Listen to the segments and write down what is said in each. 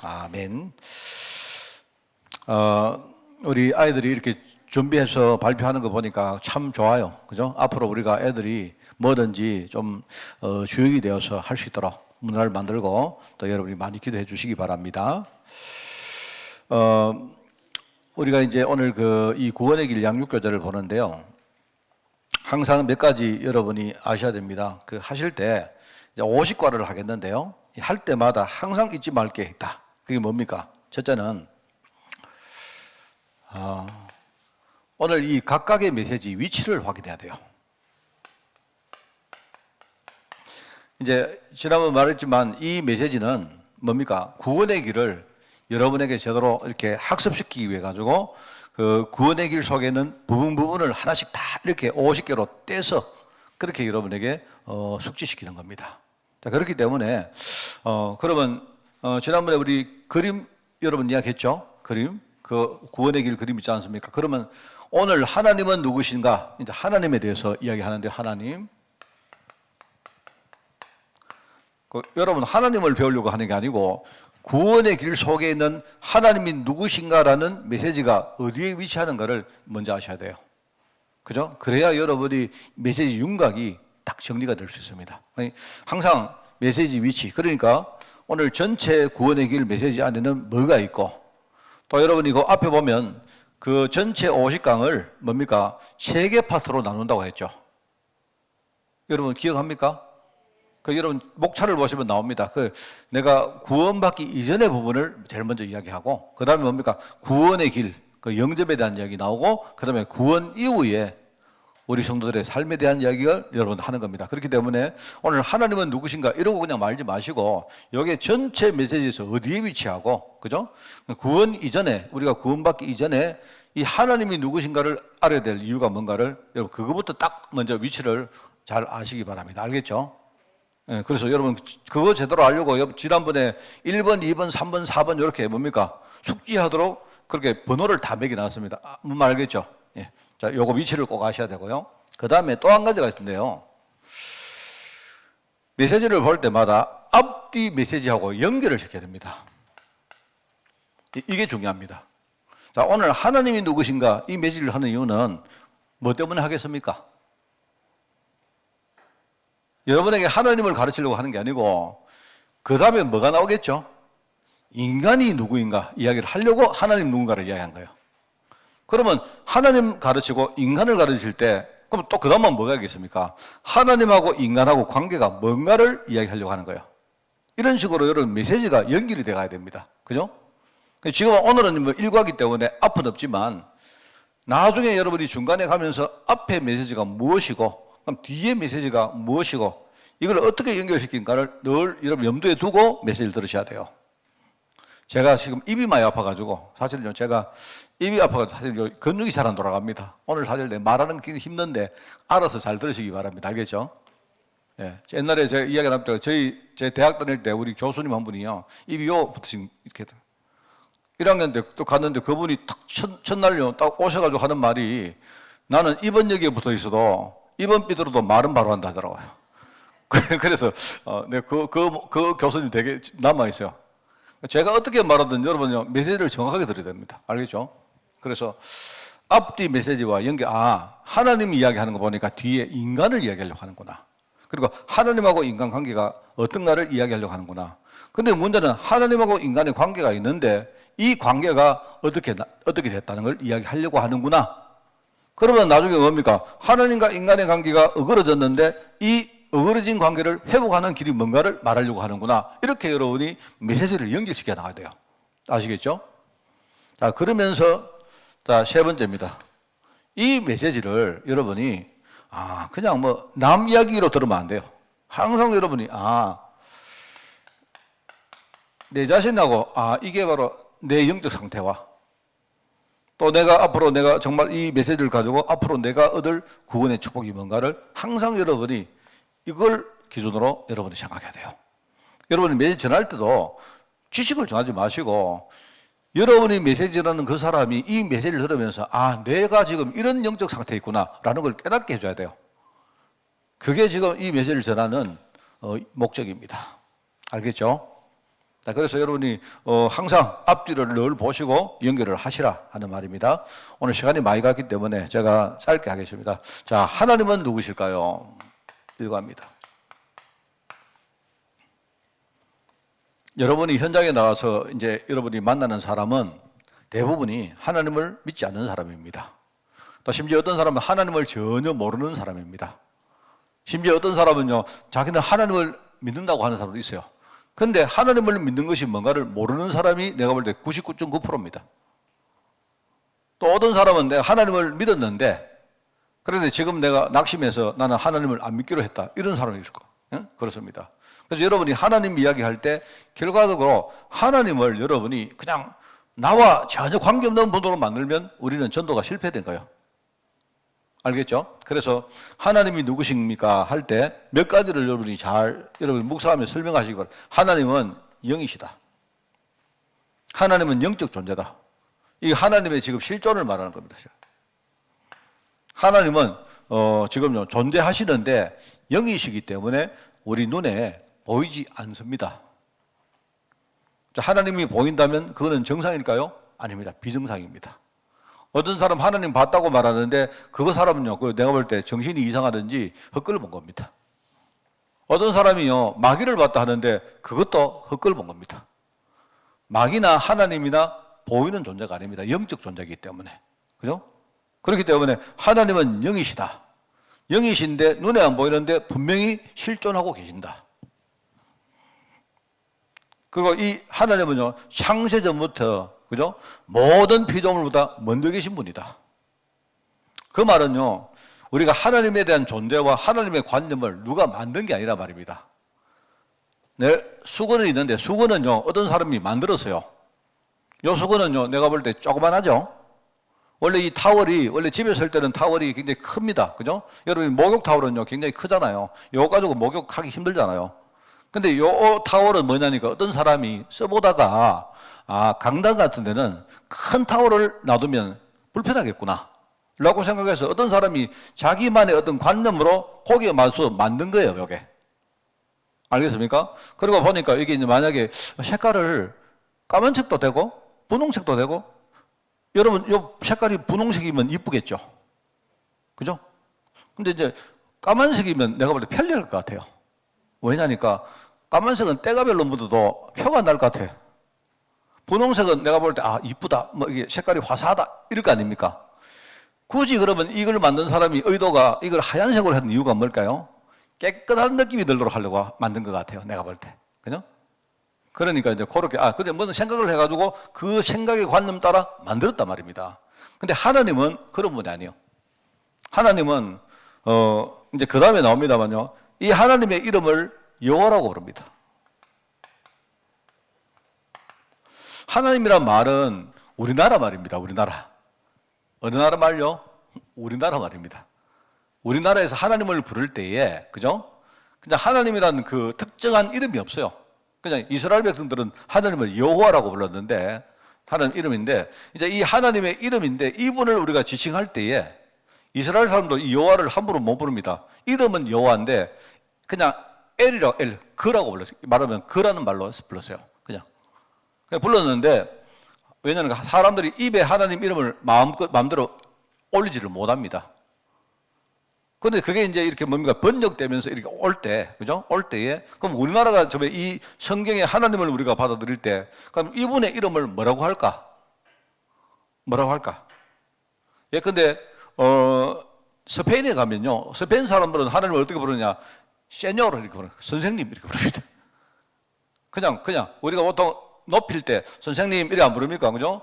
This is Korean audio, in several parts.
아멘. 우리 아이들이 이렇게 준비해서 발표하는 거 보니까 참 좋아요. 그죠? 앞으로 우리가 애들이 뭐든지 좀 주역이 되어서 할 수 있도록 문화를 만들고 또 여러분이 많이 기도해 주시기 바랍니다. 우리가 이제 오늘 이 구원의 길 양육교재를 보는데요. 항상 몇 가지 여러분이 아셔야 됩니다. 하실 때 이제 50과를 하겠는데요. 할 때마다 항상 잊지 말 게 있다. 그게 뭡니까? 첫째는 오늘 이 각각의 메시지 위치를 확인해야 돼요. 이제 지난번 말했지만 이 메시지는 뭡니까? 구원의 길을 여러분에게 제대로 이렇게 학습시키기 위해 가지고 그 구원의 길 속에는 부분을 하나씩 다 이렇게 50개로 떼서 그렇게 여러분에게 숙지시키는 겁니다. 자, 그렇기 때문에 그러면 지난번에 우리 그림 여러분 이야기했죠? 그림 구원의 길 그림 있지 않습니까? 그러면 오늘 하나님은 누구신가? 이제 하나님에 대해서 이야기하는데 하나님. 여러분 하나님을 배우려고 하는 게 아니고 구원의 길 속에 있는 하나님이 누구신가라는 메시지가 어디에 위치하는가를 먼저 아셔야 돼요. 그죠? 그래야 여러분이 메시지 윤곽이 딱 정리가 될 수 있습니다. 항상 메시지 위치. 그러니까 오늘 전체 구원의 길 메시지 안에는 뭐가 있고 또 여러분이 그 앞에 보면 그 전체 50강을 뭡니까? 3개 파트로 나눈다고 했죠. 여러분 기억합니까? 여러분 목차를 보시면 나옵니다. 내가 구원받기 이전의 부분을 제일 먼저 이야기하고 그 다음에 뭡니까? 구원의 길, 영접에 대한 이야기 나오고 그 다음에 구원 이후에 우리 성도들의 삶에 대한 이야기를 여러분 하는 겁니다. 그렇기 때문에 오늘 하나님은 누구신가 이러고 그냥 말지 마시고 여기에 전체 메시지에서 어디에 위치하고 그죠? 구원 이전에 우리가 구원받기 이전에 이 하나님이 누구신가를 알아야 될 이유가 뭔가를 여러분 그거부터 딱 먼저 위치를 잘 아시기 바랍니다. 알겠죠? 네, 그래서 여러분 그거 제대로 알려고 지난번에 1번, 2번, 3번, 4번 이렇게 뭡니까? 숙지하도록 그렇게 번호를 다 매겨놨습니다. 뭔 말 알겠죠? 예. 자, 요거 위치를 꼭 아셔야 되고요. 그 다음에 또 한 가지가 있는데요. 메시지를 볼 때마다 앞뒤 메시지하고 연결을 시켜야 됩니다. 이게 중요합니다. 자, 오늘 하나님이 누구신가 이 메시지를 하는 이유는 뭐 때문에 하겠습니까? 여러분에게 하나님을 가르치려고 하는 게 아니고 그 다음에 뭐가 나오겠죠? 인간이 누구인가 이야기를 하려고 하나님 누군가를 이야기한 거예요. 그러면 하나님 가르치고 인간을 가르칠 때 그럼 또 그 다음은 뭐가 있겠습니까? 하나님하고 인간하고 관계가 뭔가를 이야기하려고 하는 거예요. 이런 식으로 여러분 메시지가 연결이 돼가야 됩니다. 그죠? 지금 오늘은 뭐 일과기 때문에 앞은 없지만 나중에 여러분이 중간에 가면서 앞에 메시지가 무엇이고 그럼 뒤에 메시지가 무엇이고 이걸 어떻게 연결시킨가를 늘 여러분 염두에 두고 메시지를 들으셔야 돼요. 제가 지금 입이 많이 아파가지고 사실은요 제가 입이 아파가지고 사실 근육이 잘 안 돌아갑니다. 오늘 사실 말하는 게 힘든데 알아서 잘 들으시기 바랍니다. 알겠죠? 예. 옛날에 제가 이야기 나눌 때 제 대학 다닐 때 우리 교수님 한 분이요 입이 요부터 지금 이렇게 1학년 때 또 갔는데 그분이 딱 첫날요 딱 오셔가지고 하는 말이 나는 입원역에 붙어 있어도 입원 삐들어도 말은 바로 한다 하더라고요. 그래서 네, 그 교수님 되게 남아있어요. 제가 어떻게 말하든 여러분요 메시지를 정확하게 들어야 됩니다. 알겠죠? 그래서 앞뒤 메시지와 연결, 하나님 이야기하는 거 보니까 뒤에 인간을 이야기하려고 하는구나. 그리고 하나님하고 인간 관계가 어떤가를 이야기하려고 하는구나. 근데 문제는 하나님하고 인간의 관계가 있는데 이 관계가 어떻게 됐다는 걸 이야기하려고 하는구나. 그러면 나중에 뭡니까? 하나님과 인간의 관계가 어그러졌는데 이 어그러진 관계를 회복하는 길이 뭔가를 말하려고 하는구나. 이렇게 여러분이 메시지를 연결시켜 나가야 돼요. 아시겠죠? 자, 그러면서 자, 세 번째입니다. 이 메시지를 여러분이 그냥 뭐 남 이야기로 들으면 안 돼요. 항상 여러분이 내 자신하고 이게 바로 내 영적 상태와 또 앞으로 내가 정말 이 메시지를 가지고 앞으로 내가 얻을 구원의 축복이 뭔가를 항상 여러분이 이걸 기준으로 여러분이 생각해야 돼요. 여러분이 메시지 전할 때도 지식을 전하지 마시고 여러분이 메시지라는 그 사람이 이 메시지를 들으면서 내가 지금 이런 영적 상태에 있구나 라는 걸 깨닫게 해줘야 돼요. 그게 지금 이 메시지를 전하는 목적입니다. 알겠죠? 자, 그래서 여러분이 항상 앞뒤를 늘 보시고 연결을 하시라 하는 말입니다. 오늘 시간이 많이 갔기 때문에 제가 짧게 하겠습니다. 자, 하나님은 누구실까요? 읽어갑니다. 여러분이 현장에 나와서 이제 여러분이 만나는 사람은 대부분이 하나님을 믿지 않는 사람입니다. 또 심지어 어떤 사람은 하나님을 전혀 모르는 사람입니다. 심지어 어떤 사람은요, 자기는 하나님을 믿는다고 하는 사람도 있어요. 그런데 하나님을 믿는 것이 뭔가를 모르는 사람이 내가 볼 때 99.9%입니다. 또 어떤 사람은 내가 하나님을 믿었는데 그런데 지금 내가 낙심해서 나는 하나님을 안 믿기로 했다. 이런 사람이 있을 거예요. 예? 그렇습니다. 그래서 여러분이 하나님 이야기할 때 결과적으로 하나님을 여러분이 그냥 나와 전혀 관계없는 분으로 만들면 우리는 전도가 실패된 거예요. 알겠죠? 그래서 하나님이 누구십니까? 할 때 몇 가지를 여러분이 여러분 묵상하며 설명하시기 바랍니다. 하나님은 영이시다. 하나님은 영적 존재다. 이 하나님의 지금 실존을 말하는 겁니다. 하나님은 지금요 존재하시는데 영이시기 때문에 우리 눈에 보이지 않습니다. 하나님이 보인다면 그거는 정상일까요? 아닙니다. 비정상입니다. 어떤 사람 하나님 봤다고 말하는데 그 사람은요, 내가 볼 때 정신이 이상하든지 헛걸 본 겁니다. 어떤 사람이요, 마귀를 봤다 하는데 그것도 헛걸 본 겁니다. 마귀나 하나님이나 보이는 존재가 아닙니다. 영적 존재이기 때문에. 그죠? 그렇기 때문에 하나님은 영이시다. 영이신데 눈에 안 보이는데 분명히 실존하고 계신다. 그리고 이 하나님은요, 창세전부터, 그죠? 모든 피조물보다 먼저 계신 분이다. 그 말은요, 우리가 하나님에 대한 존재와 하나님의 관념을 누가 만든 게 아니라 말입니다. 수건이 있는데 수건은요, 어떤 사람이 만들었어요. 이 수건은요, 내가 볼 때 조그만하죠? 원래 이 타월이, 원래 집에 설 때는 타월이 굉장히 큽니다. 그죠? 여러분, 목욕 타월은요, 굉장히 크잖아요. 이거 가지고 목욕하기 힘들잖아요. 근데 요 타월은 뭐냐니까 어떤 사람이 써보다가 강당 같은 데는 큰 타월을 놔두면 불편하겠구나 라고 생각해서 어떤 사람이 자기만의 어떤 관념으로 거기에 맞춰서 만든 거예요, 요게. 알겠습니까? 그리고 보니까 이게 이제 만약에 색깔을 까만색도 되고 분홍색도 되고 여러분 요 색깔이 분홍색이면 이쁘겠죠? 그죠? 근데 이제 까만색이면 내가 볼 때 편리할 것 같아요. 왜냐니까 까만색은 때가 별로 묻어도 표가 날 것 같아. 분홍색은 내가 볼 때 이쁘다, 뭐 이게 색깔이 화사하다 이럴 거 아닙니까? 굳이 그러면 이걸 만든 사람이 의도가 이걸 하얀색으로 한 이유가 뭘까요? 깨끗한 느낌이 들도록 하려고 만든 것 같아요. 내가 볼 때. 그죠? 그러니까 이제 그렇게 근데 무슨 생각을 해가지고 그 생각의 관념 따라 만들었단 말입니다. 근데 하나님은 그런 분이 아니에요. 하나님은 이제 그 다음에 나옵니다만요. 이 하나님의 이름을 여호와라고 부릅니다. 하나님이란 말은 우리나라 말입니다. 우리나라. 어느 나라 말요? 우리나라 말입니다. 우리나라에서 하나님을 부를 때에, 그죠? 그냥 하나님이라는 그 특정한 이름이 없어요. 그냥 이스라엘 백성들은 하나님을 여호와라고 불렀는데, 하나님 이름인데, 이제 이 하나님의 이름인데, 이분을 우리가 지칭할 때에, 이스라엘 사람도 이 여호와를 함부로 못 부릅니다. 이름은 여호와인데, 그냥 그라고 불렀어요. 말하면 그라는 말로 불렀어요. 그냥 불렀는데, 왜냐하면 사람들이 입에 하나님 이름을 마음대로 올리지를 못합니다. 그런데 그게 이제 이렇게 뭡니까? 번역되면서 이렇게 올 때, 그죠? 올 때에, 그럼 우리나라가 이 성경의 하나님을 우리가 받아들일 때, 그럼 이분의 이름을 뭐라고 할까? 뭐라고 할까? 예컨대, 스페인에 가면요, 스페인 사람들은 하나님을 어떻게 부르냐? 세뇨르 이렇게 부르는, 선생님 이렇게 부릅니다. 그냥, 우리가 보통 높일 때, 선생님 이렇게 안 부릅니까? 그죠?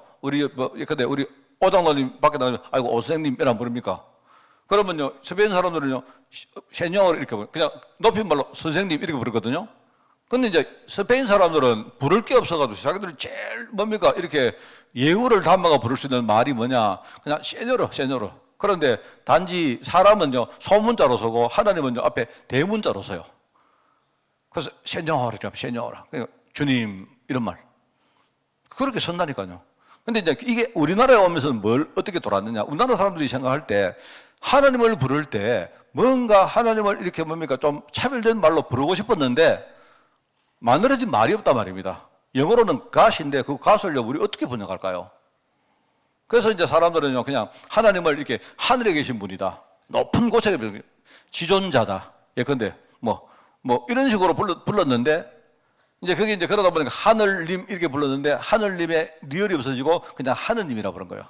예컨대 우리 오장로님 밖에 나가면, 아이고, 오 선생님 이렇게 안 부릅니까? 그러면요, 스페인 사람들은요, 세뇨르 이렇게 부르고, 그냥 높인 말로 선생님 이렇게 부르거든요. 근데 이제 스페인 사람들은 부를 게 없어가지고 자기들이 제일 뭡니까? 이렇게 예우를 담아가 부를 수 있는 말이 뭐냐? 그냥 세뇨르. 그런데 단지 사람은요, 소문자로 서고 하나님은요, 앞에 대문자로 서요. 그래서 세뇨르. 그러니까 주님, 이런 말. 그렇게 선다니까요. 근데 이제 이게 우리나라에 오면서는 뭘 어떻게 돌았느냐? 우리나라 사람들이 생각할 때 하나님을 부를 때 뭔가 하나님을 이렇게 뭡니까? 좀 차별된 말로 부르고 싶었는데 만들어진 말이 없단 말입니다. 영어로는 God인데 그 God을 우리 어떻게 번역할까요? 그래서 이제 사람들은요, 그냥 하나님을 이렇게 하늘에 계신 분이다. 높은 곳에 지존자다. 예컨대, 이런 식으로 불렀는데, 이제 그게 이제 그러다 보니까 하늘님 이렇게 불렀는데, 하늘님의 리얼이 없어지고 그냥 하느님이라 부른 거예요.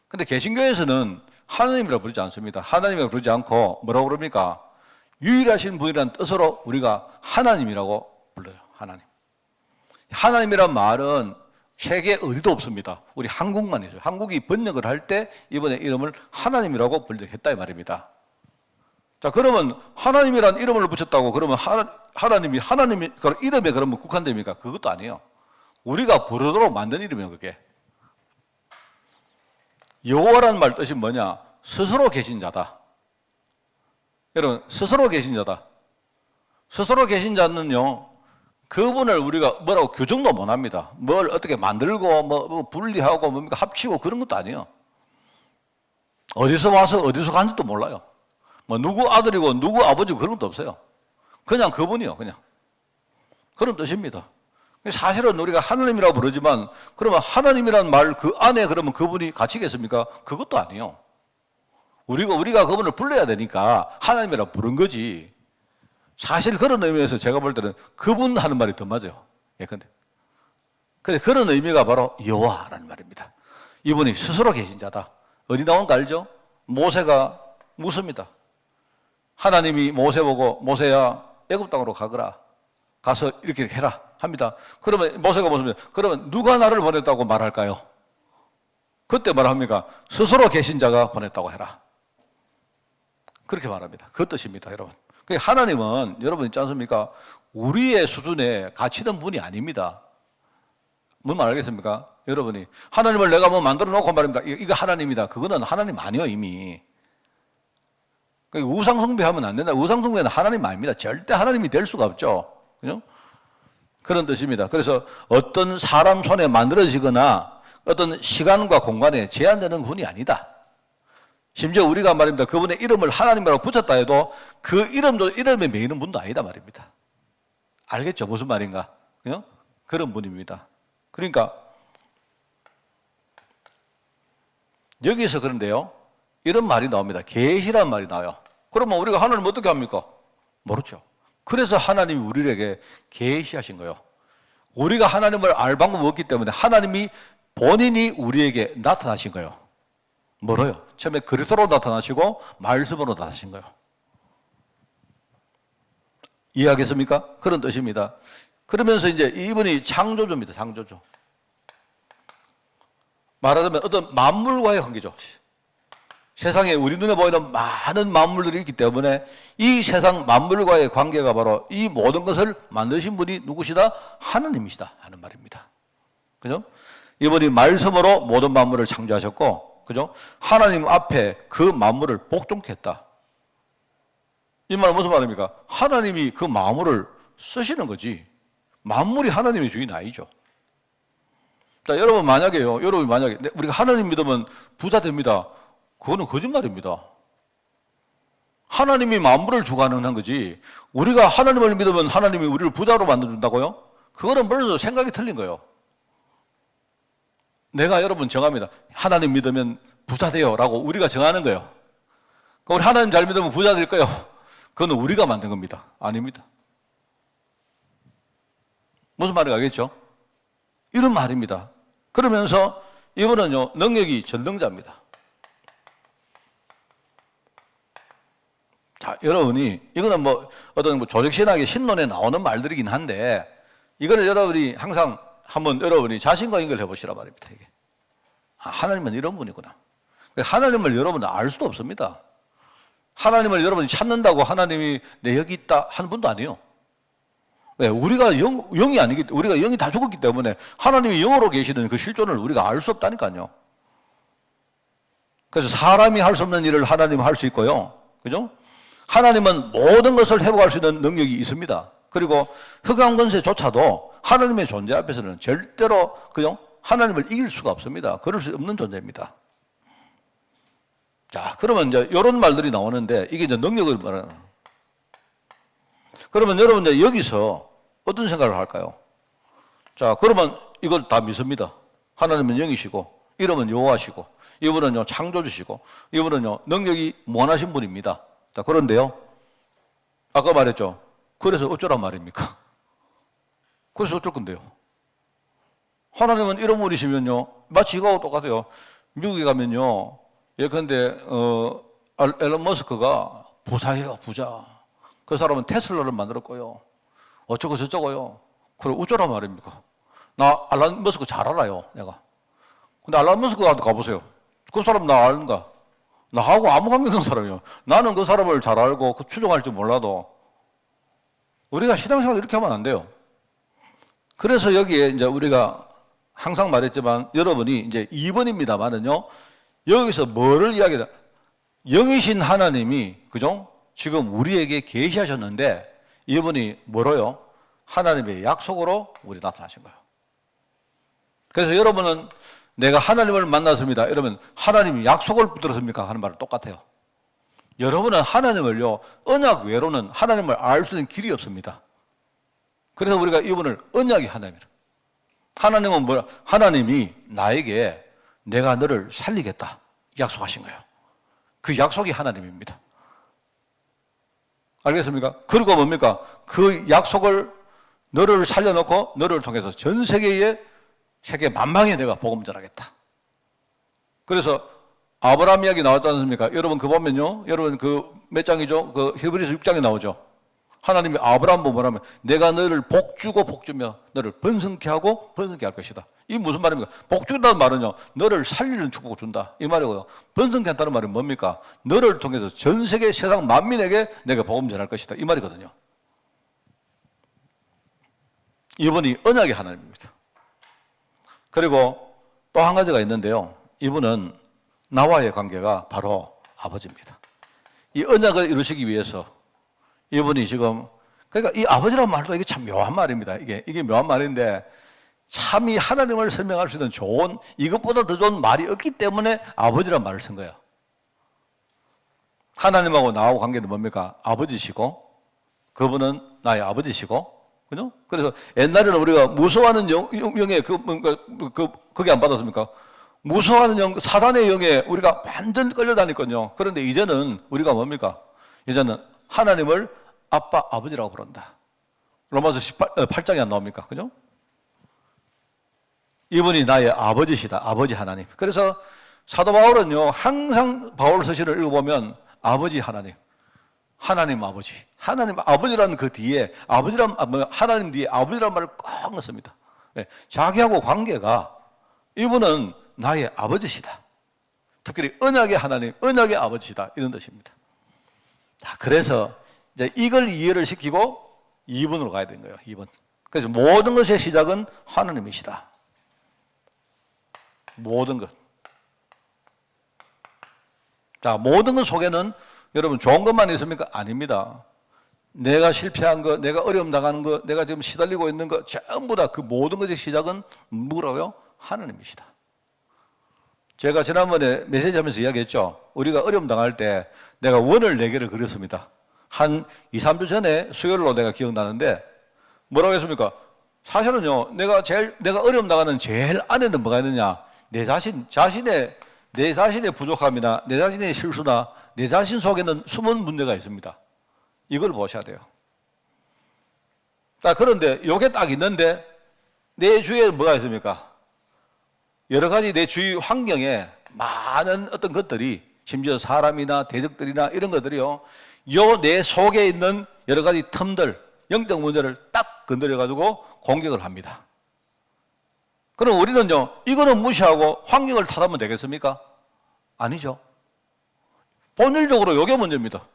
근데 개신교에서는 하느님이라 부르지 않습니다. 하나님이라 부르지 않고 뭐라고 그럽니까? 유일하신 분이라는 뜻으로 우리가 하나님이라고 불러요. 하나님. 하나님이란 말은 세계 어디도 없습니다. 우리 한국만 있어요. 한국이 번역을 할 때 이번에 이름을 하나님이라고 번역했다 이 말입니다. 자, 그러면 하나님이란 이름을 붙였다고 그러면 하나님이 그 이름에 그러면 국한됩니까? 그것도 아니에요. 우리가 부르도록 만든 이름이에요, 그게. 여호와라는 말 뜻이 뭐냐? 스스로 계신 자다. 여러분, 스스로 계신 자다. 스스로 계신 자는요, 그분을 우리가 뭐라고 규정도 못 합니다. 뭘 어떻게 만들고, 뭐 분리하고, 뭡니까, 합치고 그런 것도 아니에요. 어디서 와서 어디서 간지도 몰라요. 누구 아들이고, 누구 아버지고 그런 것도 없어요. 그냥 그분이요, 그냥. 그런 뜻입니다. 사실은 우리가 하나님이라고 부르지만, 그러면 하나님이라는 말 그 안에 그러면 그분이 갇히겠습니까? 그것도 아니에요. 우리가 그분을 불러야 되니까 하나님이라고 부른 거지. 사실 그런 의미에서 제가 볼 때는 그분 하는 말이 더 맞아요. 예컨대. 근데 그런 의미가 바로 여호와라는 말입니다. 이분이 스스로 계신 자다. 어디 나온 거 알죠? 모세가 묻습니다. 하나님이 모세 보고 모세야 애굽 땅으로 가거라. 가서 이렇게 해라 합니다. 그러면 모세가 묻습니다. 그러면 누가 나를 보냈다고 말할까요? 그때 말합니까? 스스로 계신 자가 보냈다고 해라. 그렇게 말합니다. 그 뜻입니다, 여러분. 하나님은 여러분 있지 않습니까? 우리의 수준에 갇히는 분이 아닙니다. 뭔 말 알겠습니까? 여러분이 하나님을 내가 만들어 놓고 말입니다. 이거 하나님이다. 그거는 하나님 아니요, 이미. 우상숭배하면 안 된다. 우상숭배는 하나님 아닙니다. 절대 하나님이 될 수가 없죠. 그죠? 그런 뜻입니다. 그래서 어떤 사람 손에 만들어지거나 어떤 시간과 공간에 제한되는 분이 아니다. 심지어 우리가 말입니다. 그분의 이름을 하나님이라고 붙였다 해도 그 이름도 이름에 매이는 분도 아니다 말입니다. 알겠죠? 무슨 말인가? 그죠? 그런 분입니다. 그러니까 여기서 그런데요. 이런 말이 나옵니다. 계시라는 말이 나와요. 그러면 우리가 하나님을 어떻게 합니까? 모르죠. 그래서 하나님이 우리에게 계시하신 거예요. 우리가 하나님을 알 방법이 없기 때문에 하나님이 본인이 우리에게 나타나신 거예요. 뭐로요? 처음에 그리스도로 나타나시고 말씀으로 나타나신 거예요. 이해하겠습니까? 그런 뜻입니다. 그러면서 이제 이분이 창조주입니다. 창조주. 말하자면 어떤 만물과의 관계죠. 세상에 우리 눈에 보이는 많은 만물들이 있기 때문에 이 세상 만물과의 관계가 바로 이 모든 것을 만드신 분이 누구시다? 하나님이시다 하는 말입니다. 그죠? 이분이 말씀으로 모든 만물을 창조하셨고, 그죠? 하나님 앞에 그 만물을 복종케 했다. 이 말은 무슨 말입니까? 하나님이 그 만물을 쓰시는 거지. 만물이 하나님의 주인 아니죠. 자, 여러분이 만약에 우리가 하나님 믿으면 부자 됩니다. 그거는 거짓말입니다. 하나님이 만물을 주관하는 거지. 우리가 하나님을 믿으면 하나님이 우리를 부자로 만들어준다고요? 그거는 벌써 생각이 틀린 거예요. 내가 여러분 정합니다. 하나님 믿으면 부자 돼요 라고 우리가 정하는 거예요. 우리 하나님 잘 믿으면 부자 될 거예요. 그건 우리가 만든 겁니다. 아닙니다. 무슨 말인지 알겠죠? 이런 말입니다. 그러면서 이분은요, 능력이 전능자입니다. 자, 여러분이, 이거는 어떤 조직신학의 신론에 나오는 말들이긴 한데, 이거를 여러분이 항상 한번 여러분이 자신과 연결해 보시라 말입니다, 이게. 하나님은 이런 분이구나. 하나님을 여러분은 알 수도 없습니다. 하나님을 여러분이 찾는다고 하나님이 내 여기 있다 하는 분도 아니에요. 왜? 우리가 영이 아니기 때문에, 우리가 영이 다 죽었기 때문에 하나님이 영으로 계시는 그 실존을 우리가 알 수 없다니까요. 그래서 사람이 할 수 없는 일을 하나님은 할 수 있고요. 그죠? 하나님은 모든 것을 회복할 수 있는 능력이 있습니다. 그리고 흑암 권세조차도 하나님의 존재 앞에서는 절대로 그죠? 하나님을 이길 수가 없습니다. 그럴 수 없는 존재입니다. 자, 그러면 이제 이런 말들이 나오는데 이게 이제 능력을 말하는. 그러면 여러분 이제 여기서 어떤 생각을 할까요? 자, 그러면 이걸 다 믿습니다. 하나님은 영이시고, 이름은 여호와시고, 이분은요, 창조주시고, 이분은요, 능력이 무한하신 분입니다. 자, 그런데요, 아까 말했죠. 그래서 어쩌란 말입니까? 그래서 어쩔 건데요. 하나님은 이런 분이시면요, 마치 이거하고 똑같아요. 미국에 가면요, 예컨대, 앨런 머스크가 부자예요, 부자. 그 사람은 테슬라를 만들었고요. 어쩌고 저쩌고요. 그래, 어쩌란 말입니까? 나 앨런 머스크 잘 알아요, 내가. 근데 앨런 머스크한테 가보세요. 그 사람 나 아는가? 나하고 아무 관계 없는 사람이에요. 나는 그 사람을 잘 알고 그 추종할 줄 몰라도 우리가 신앙생활 이렇게 하면 안 돼요. 그래서 여기에 이제 우리가 항상 말했지만 여러분이 이제 2번입니다만은요. 여기서 뭐를 이야기해? 영이신 하나님이 그죠? 지금 우리에게 계시하셨는데 이분이 뭐로요? 하나님의 약속으로 우리 나타나신 거예요. 그래서 여러분은 내가 하나님을 만났습니다. 이러면 하나님이 약속을 붙들었습니까? 하는 말은 똑같아요. 여러분은 하나님을요, 언약 외로는 하나님을 알 수 있는 길이 없습니다. 그래서 우리가 이분을 언약의 하나님이라. 하나님은 뭐라? 하나님이 나에게 내가 너를 살리겠다 약속하신 거예요. 그 약속이 하나님입니다. 알겠습니까? 그리고 뭡니까? 그 약속을 너를 살려놓고 너를 통해서 전 세계 만방에 내가 복음 전하겠다. 그래서 아브라함 이야기 나왔지 않습니까? 여러분 그 보면요. 여러분 그 몇 장이죠? 그 히브리서 6장에 나오죠. 하나님이 아브라함 보면 뭐라면 내가 너를 복주고 복주며 너를 번성케 하고 번성케 할 것이다. 이게 무슨 말입니까? 복주다는 말은요. 너를 살리는 축복을 준다. 이 말이고요. 번성케 한다는 말은 뭡니까? 너를 통해서 전 세계 세상 만민에게 내가 복음 전할 것이다. 이 말이거든요. 이분이 언약의 하나님입니다. 그리고 또 한 가지가 있는데요. 이분은 나와의 관계가 바로 아버지입니다. 이 언약을 이루시기 위해서 이분이 지금, 그러니까 이 아버지라는 말도 이게 참 묘한 말입니다. 이게 묘한 말인데 참 이 하나님을 설명할 수 있는 좋은, 이것보다 더 좋은 말이 없기 때문에 아버지라는 말을 쓴 거예요. 하나님하고 나하고 관계는 뭡니까? 아버지시고, 그분은 나의 아버지시고, 그죠? 그래서 옛날에는 우리가 무서워하는 영에 그게 안 받았습니까? 무서워하는 영, 사단의 영에 우리가 완전 끌려다니거든요. 그런데 이제는 우리가 뭡니까? 이제는 하나님을 아빠, 아버지라고 부른다. 로마서 8장에 안 나옵니까? 그죠? 이분이 나의 아버지시다. 아버지 하나님. 그래서 사도 바울은요, 항상 바울 서신을 읽어보면 아버지 하나님, 하나님 아버지, 하나님 아버지라는 그 뒤에 하나님 뒤에 아버지라는 말을 꼭 넣습니다. 네, 자기하고 관계가 이분은 나의 아버지시다. 특별히 언약의 하나님, 언약의 아버지시다. 이런 뜻입니다. 자, 그래서 이제 이걸 이해를 시키고 2번으로 가야 되는 거예요. 2번. 그래서 모든 것의 시작은 하나님이시다. 모든 것. 자, 모든 것 속에는 여러분 좋은 것만 있습니까? 아닙니다. 내가 실패한 것, 내가 어려움 당하는 것, 내가 지금 시달리고 있는 것, 전부 다 그 모든 것의 시작은 뭐라고요? 하나님이시다. 제가 지난번에 메시지 하면서 이야기했죠. 우리가 어려움 당할 때 내가 원을 4개를 그렸습니다. 한 2, 3주 전에 수요일로 내가 기억나는데 뭐라고 했습니까? 사실은요, 내가 어려움 당하는 제일 안에는 뭐가 있느냐? 내 자신의 부족함이나 내 자신의 실수나 내 자신 속에는 숨은 문제가 있습니다. 이걸 보셔야 돼요. 자, 그런데 이게 딱 있는데 내 주위에 뭐가 있습니까? 여러 가지 내 주위 환경에 많은 어떤 것들이 심지어 사람이나 대적들이나 이런 것들이요. 요 내 속에 있는 여러 가지 틈들, 영적 문제를 딱 건드려가지고 공격을 합니다. 그럼 우리는요, 이거는 무시하고 환경을 탓하면 되겠습니까? 아니죠. 본질적으로 이게 문제입니다.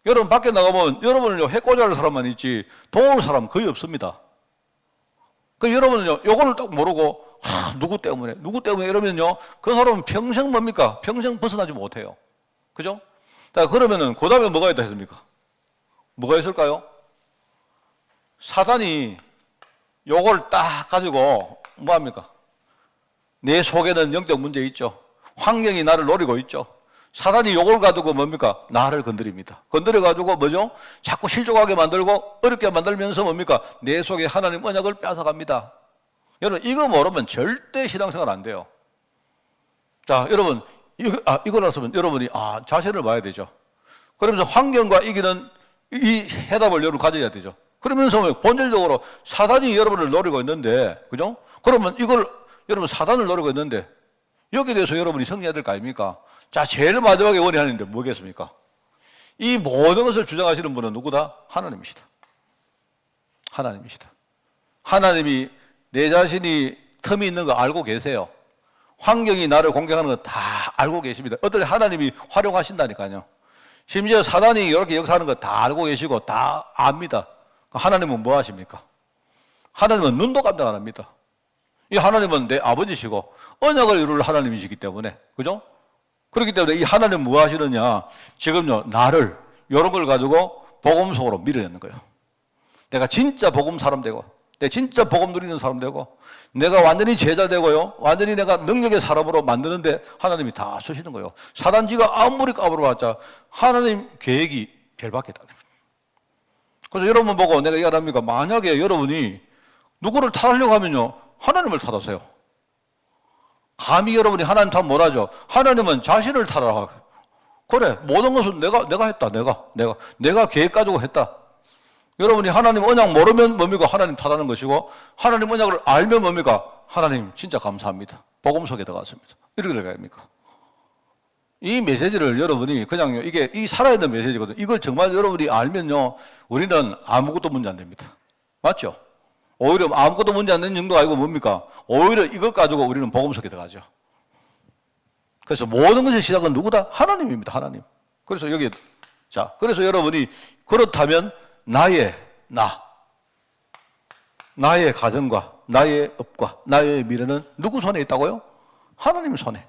여러분 밖에 나가면 여러분을요, 해코지할 사람만 있지 도울 사람 거의 없습니다. 그 여러분은요, 요거를 딱 모르고 누구 때문에 이러면요, 그 사람은 평생 뭡니까? 평생 벗어나지 못해요. 그죠? 자, 그러면은 그 다음에 뭐가 있다 했습니까? 뭐가 있을까요? 사단이 요걸 딱 가지고 뭐합니까? 내 속에는 영적 문제 있죠. 환경이 나를 노리고 있죠. 사단이 요걸 가지고 뭡니까? 나를 건드립니다. 건드려가지고 뭐죠? 자꾸 실족하게 만들고 어렵게 만들면서 뭡니까? 내 속에 하나님 언약을 뺏어갑니다. 여러분, 이거 모르면 절대 신앙생활 안 돼요. 자, 여러분, 이걸 알았으면 여러분이, 자신을 봐야 되죠. 그러면서 환경과 이기는 이 해답을 여러분 가져야 되죠. 그러면서 본질적으로 사단이 여러분을 노리고 있는데, 그죠? 그러면 이걸, 여러분 사단을 노리고 있는데, 여기에 대해서 여러분이 승리해야 될 거 아닙니까? 자, 제일 마지막에 원해야 하는데 뭐겠습니까? 이 모든 것을 주장하시는 분은 누구다? 하나님이시다. 하나님이시다. 하나님이 내 자신이 틈이 있는 거 알고 계세요. 환경이 나를 공격하는 거 다 알고 계십니다. 어떨 때 하나님이 활용하신다니까요. 심지어 사단이 이렇게 역사하는 거 다 알고 계시고 다 압니다. 하나님은 뭐 하십니까? 하나님은 눈도 깜짝 안 합니다. 이 하나님은 내 아버지시고 언약을 이룰 하나님이시기 때문에, 그죠? 그렇기 때문에 이 하나님은 뭐 하시느냐? 지금요, 나를 이런 걸 가지고 복음 속으로 밀어내는 거예요. 내가 진짜 복음 사람 되고, 내가 진짜 복음 누리는 사람 되고, 내가 완전히 제자 되고요, 완전히 내가 능력의 사람으로 만드는데 하나님이 다 쓰시는 거예요. 사단지가 아무리 까불어봤자 하나님 계획이 별밖에 안 됩니다. 그래서 여러분 보고 내가 얘기합니까? 만약에 여러분이 누구를 탓하려고 하면요, 하나님을 탓하세요. 감히 여러분이 하나님 탓 못하죠. 하나님은 자신을 탓하라. 그래, 모든 것은 내가 했다. 내가 계획 가지고 했다. 여러분이 하나님 언약 모르면 뭡니까? 하나님 탓하는 것이고, 하나님 언약을 알면 뭡니까? 하나님 진짜 감사합니다. 복음 속에 들어갔습니다. 이렇게 들어갑니까? 이 메시지를 여러분이 그냥요, 이게 이 살아있는 메시지거든요. 이걸 정말 여러분이 알면요, 우리는 아무것도 문제 안 됩니다. 맞죠? 오히려 아무것도 문제 안 되는 정도가 아니고 뭡니까? 오히려 이것 가지고 우리는 복음 속에 들어가죠. 그래서 모든 것의 시작은 누구다? 하나님입니다. 하나님. 그래서 여기, 자, 그래서 여러분이 그렇다면 나의 가정과 나의 업과 나의 미래는 누구 손에 있다고요? 하나님 손에.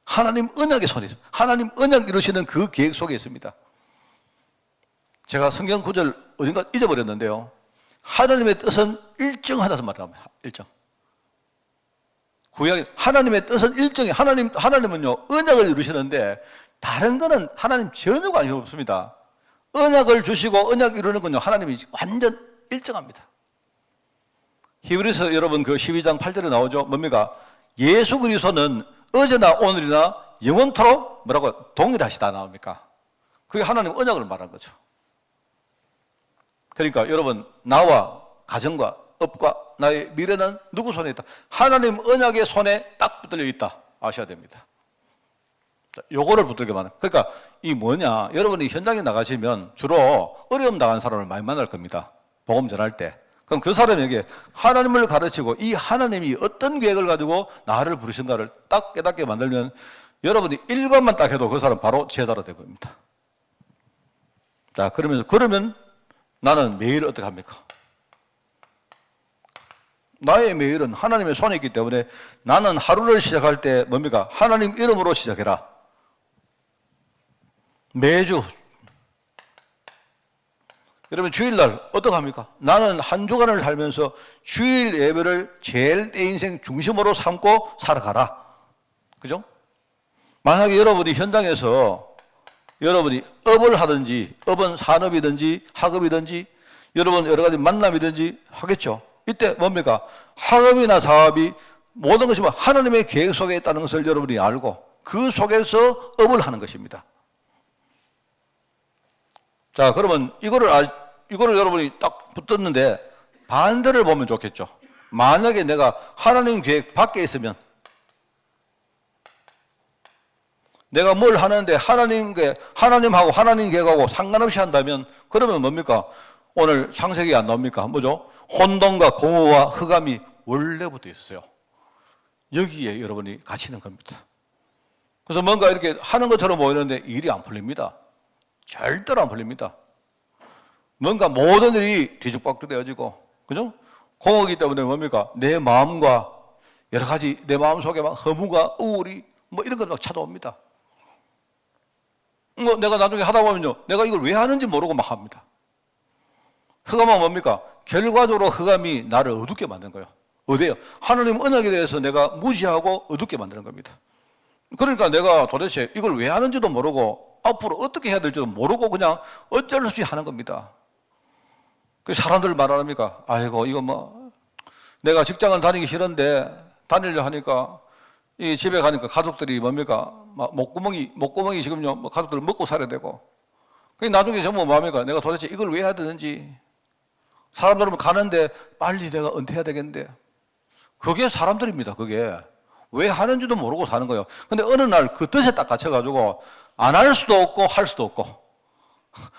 하나님 언약의 손에 있습니다. 하나님 언약 이루시는 그 계획 속에 있습니다. 제가 성경 구절 어딘가 잊어버렸는데요. 하나님의 뜻은 일정하다는 말을 합니다. 일정. 구약에 하나님의 뜻은 일정해. 하나님은요, 언약을 이루시는데 다른 거는 하나님 전혀 관심 없습니다. 언약을 주시고 언약 이루는 건요, 하나님이 완전 일정합니다. 히브리서 여러분 그 12장 8절에 나오죠. 뭡니까? 예수 그리스도는 어제나 오늘이나 영원토록 뭐라고 동일하시다 나옵니까? 그게 하나님 언약을 말한 거죠. 그러니까 여러분, 나와 가정과 업과 나의 미래는 누구 손에 있다? 하나님 언약의 손에 딱 붙들려 있다 아셔야 됩니다. 요거를 붙들게 만든. 그러니까 이 뭐냐, 여러분이 현장에 나가시면 주로 어려움 당한 사람을 많이 만날 겁니다. 복음 전할 때. 그럼 그 사람에게 하나님을 가르치고 이 하나님이 어떤 계획을 가지고 나를 부르신가를 딱 깨닫게 만들면 여러분이 일관만 딱 해도 그 사람 바로 제자로 되버립니다. 자, 그러면 나는 매일 어떻게 합니까? 나의 매일은 하나님의 손에 있기 때문에 나는 하루를 시작할 때 뭡니까? 하나님 이름으로 시작해라. 매주. 여러분 주일날 어떻게 합니까? 나는 한 주간을 살면서 주일 예배를 제일 내 인생 중심으로 삼고 살아가라. 그죠? 만약에 여러분이 현장에서 여러분이 업을 하든지, 업은 산업이든지 학업이든지 여러분 여러 가지 만남이든지 하겠죠. 이때 뭡니까? 학업이나 사업이 모든 것이 하나님의 계획 속에 있다는 것을 여러분이 알고 그 속에서 업을 하는 것입니다. 자, 그러면 이거를 여러분이 딱 붙었는데 반대를 보면 좋겠죠. 만약에 내가 하나님 계획 밖에 있으면 내가 뭘 하는데 하나님하고 하나님 계획하고 상관없이 한다면 그러면 뭡니까? 오늘 창세기 안 나옵니까? 뭐죠? 혼돈과 공허와 흑암이 원래부터 있었어요. 여기에 여러분이 갇히는 겁니다. 그래서 뭔가 이렇게 하는 것처럼 보이는데 일이 안 풀립니다. 절대로 안 풀립니다. 뭔가 모든 일이 뒤죽박죽 되어지고, 그죠? 공허이기 때문에 뭡니까? 내 마음과 여러 가지 내 마음 속에 막 허무가 우울이 뭐 이런 것 막 찾아옵니다. 뭐 내가 나중에 하다 보면요, 내가 이걸 왜 하는지 모르고 막 합니다. 흑암은 뭡니까? 결과적으로 흑암이 나를 어둡게 만든 거예요. 어디에요? 하나님 언약에 대해서 내가 무시하고 어둡게 만드는 겁니다. 그러니까 내가 도대체 이걸 왜 하는지도 모르고 앞으로 어떻게 해야 될지도 모르고 그냥 어쩔 수 없이 하는 겁니다. 그 사람들 말합니까? 아이고 이거 뭐 내가 직장을 다니기 싫은데 다니려 하니까 이 집에 가니까 가족들이 뭡니까? 막 목구멍이 지금요, 뭐 가족들 먹고 살아야 되고. 그 나중에 전부 뭡니까? 내가 도대체 이걸 왜 해야 되는지. 사람들은 가는데 빨리 내가 은퇴해야 되겠는데. 그게 사람들입니다, 그게. 왜 하는지도 모르고 사는 거예요. 근데 어느 날 그 뜻에 딱 갇혀가지고 안 할 수도 없고 할 수도 없고.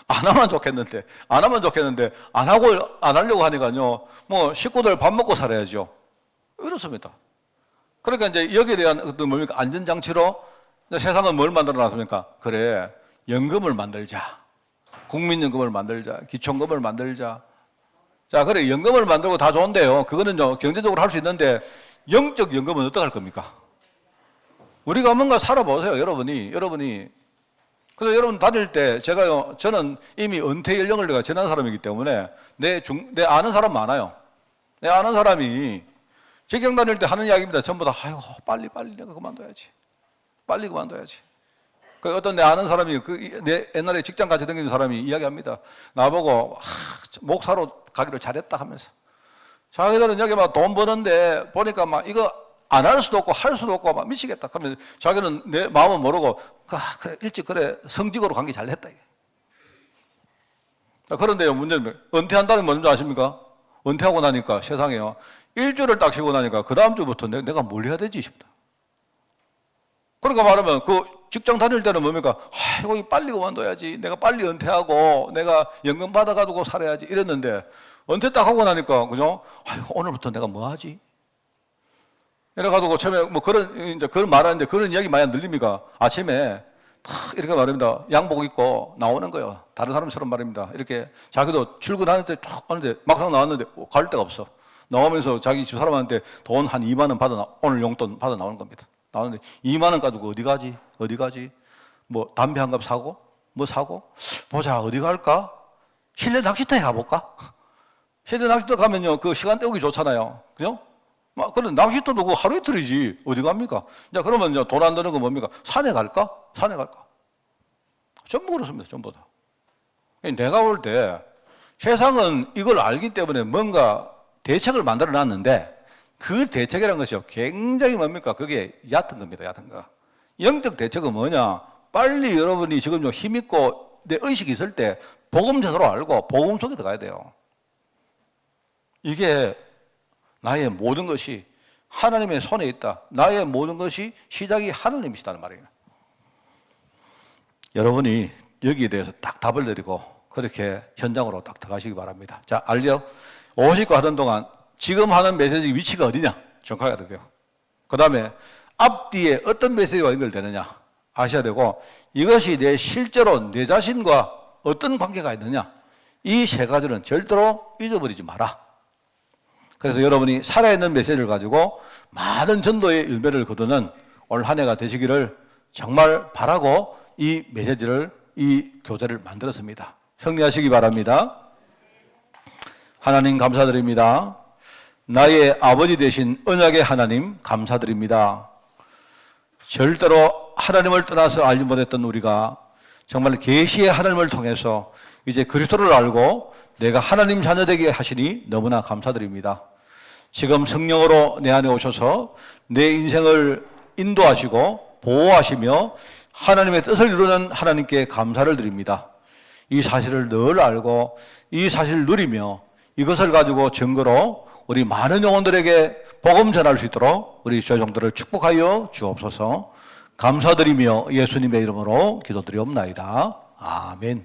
안 하면 좋겠는데, 안 하려고 하니까요, 뭐 식구들 밥 먹고 살아야죠. 이렇습니다. 그러니까 이제 여기에 대한 어떤 뭡니까? 안전장치로 세상은 뭘 만들어 놨습니까? 그래, 연금을 만들자. 국민연금을 만들자. 기초연금을 만들자. 자, 그래, 연금을 만들고 다 좋은데요. 그거는요, 경제적으로 할 수 있는데, 영적 연금은 어떻게 할 겁니까? 우리가 뭔가 살아보세요, 여러분이. 그래서 여러분 다닐 때, 저는 이미 은퇴 연령을 내가 지난 사람이기 때문에, 내 아는 사람 많아요. 내 아는 사람이 직장 다닐 때 하는 이야기입니다. 전부 다, 아이고, 빨리 내가 그만둬야지. 빨리 그만둬야지. 그 어떤 내 아는 사람이, 내 옛날에 직장 같이 다니는 사람이 이야기합니다. 나보고, 목사로 가기를 잘했다 하면서. 자기들은 여기 막 돈 버는데 보니까 막 이거 안 할 수도 없고 할 수도 없고 막 미치겠다. 그러면 자기는 내 마음은 모르고, 그래, 일찍 그래, 성직으로 간 게 잘했다. 그런데요, 문제는 은퇴한다는 건 뭔지 아십니까? 은퇴하고 나니까 세상에요. 일주일을 딱 쉬고 나니까 그 다음 주부터 내가 뭘 해야 되지 싶다. 그러니까 말하면 그 직장 다닐 때는 뭡니까? 아이고, 빨리 그만둬야지. 내가 빨리 은퇴하고 내가 연금 받아가지고 살아야지. 이랬는데 은퇴 딱 하고 나니까, 그죠? 아이고, 오늘부터 내가 뭐 하지? 이래가지고 처음에 뭐 이제 그런 말하는데 그런 이야기 많이 안 들립니까? 아침에 탁 이렇게 말합니다. 양복 입고 나오는 거예요. 다른 사람처럼 말입니다. 이렇게 자기도 출근하는데 탁 하는데 막상 나왔는데 갈 데가 없어. 나오면서 자기 집 사람한테 돈 한 2만 원 오늘 용돈 받아 나오는 겁니다. 나오는데 2만 원 가지고 어디 가지? 뭐 담배 한 갑 사고? 뭐 사고? 보자, 어디 갈까? 실내 낚시터에 가볼까? 실내 낚시터 가면요, 그 시간 때우기 좋잖아요. 그죠? 막, 그런 낚시터도 그 하루 이틀이지. 어디 갑니까? 자, 그러면 이제 돈 안 드는 거 뭡니까? 산에 갈까? 전부 그렇습니다, 전부 다. 내가 볼 때 세상은 이걸 알기 때문에 뭔가 대책을 만들어 놨는데 그 대책이라는 것이요, 굉장히 뭡니까? 그게 얕은 겁니다, 얕은 거. 영적 대책은 뭐냐? 빨리 여러분이 지금 힘있고 내 의식이 있을 때 복음 제대로 알고 복음 속에 들어가야 돼요. 이게 나의 모든 것이 하나님의 손에 있다. 나의 모든 것이 시작이 하나님이시다는 말이에요. 여러분이 여기에 대해서 딱 답을 드리고 그렇게 현장으로 딱 들어가시기 바랍니다. 자, 알죠? 오십과 하던 동안 지금 하는 메시지 위치가 어디냐? 정확하게 알아야 돼요. 그 다음에 앞뒤에 어떤 메시지가 연결되느냐? 아셔야 되고, 이것이 실제로 내 자신과 어떤 관계가 있느냐? 이 세 가지는 절대로 잊어버리지 마라. 그래서 여러분이 살아있는 메시지를 가지고 많은 전도의 열매를 거두는 올 한 해가 되시기를 정말 바라고 이 메시지를, 이 교재를 만들었습니다. 승리하시기 바랍니다. 하나님 감사드립니다. 나의 아버지 되신 언약의 하나님 감사드립니다. 절대로 하나님을 떠나서 알지 못했던 우리가 정말 계시의 하나님을 통해서 이제 그리스도를 알고 내가 하나님 자녀 되게 하시니 너무나 감사드립니다. 지금 성령으로 내 안에 오셔서 내 인생을 인도하시고 보호하시며 하나님의 뜻을 이루는 하나님께 감사를 드립니다. 이 사실을 늘 알고 이 사실을 누리며 이것을 가지고 증거로 우리 많은 영혼들에게 복음 전할 수 있도록 우리 조정들을 축복하여 주옵소서. 감사드리며 예수님의 이름으로 기도드리옵나이다. 아멘.